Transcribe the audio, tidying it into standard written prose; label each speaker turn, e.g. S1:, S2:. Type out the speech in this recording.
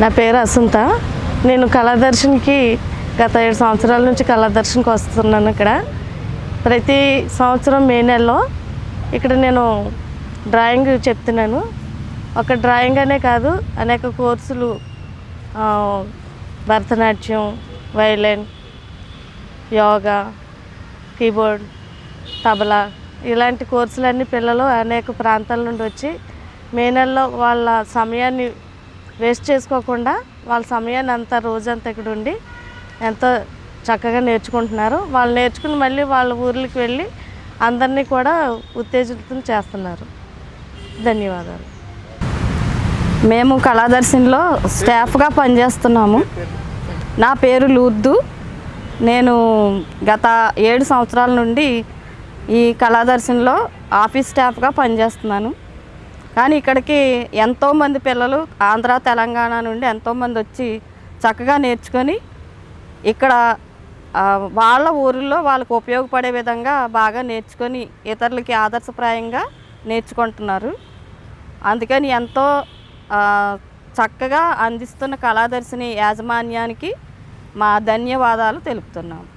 S1: నా పేరు అసుంత. నేను కళాదర్శన్కి గత 7 సంవత్సరాల నుంచి కళాదర్శన్కి వస్తున్నాను. ఇక్కడ ప్రతి సంవత్సరం మే నెలలో ఇక్కడ నేను డ్రాయింగ్ చెప్తున్నాను. ఒక డ్రాయింగ్ అనే కాదు, అనేక కోర్సులు, భరతనాట్యం, వైలిన్, యోగా, కీబోర్డ్, తబలా ఇలాంటి కోర్సులన్నీ పిల్లలు అనేక ప్రాంతాల నుండి వచ్చి మే నెలలో వాళ్ళ సమయాన్ని వేస్ట్ చేసుకోకుండా వాళ్ళ సమయాన్ని అంతా రోజంతా ఇక్కడ ఉండి ఎంతో చక్కగా నేర్చుకుంటున్నారు. వాళ్ళు నేర్చుకుని మళ్ళీ వాళ్ళ ఊర్లకి వెళ్ళి అందరినీ కూడా ఉత్తేజితం చేస్తున్నారు. ధన్యవాదాలు. మేము కళాదర్శన్లో స్టాఫ్గా పనిచేస్తున్నాము. నా పేరు లూర్దు. నేను గత 7 సంవత్సరాల నుండి ఈ కళాదర్శన్లో ఆఫీస్ స్టాఫ్గా పనిచేస్తున్నాను. కానీ ఇక్కడికి ఎంతోమంది పిల్లలు ఆంధ్ర, తెలంగాణ నుండి ఎంతోమంది వచ్చి చక్కగా నేర్చుకొని ఇక్కడ వాళ్ళ ఊరిలో వాళ్ళకు ఉపయోగపడే విధంగా బాగా నేర్చుకొని ఇతరులకి ఆదర్శప్రాయంగా నేర్చుకుంటున్నారు. అందుకని ఎంతో చక్కగా అందిస్తున్న కళాదర్శిని యాజమాన్యానికి మా ధన్యవాదాలు తెలుపుతున్నాము.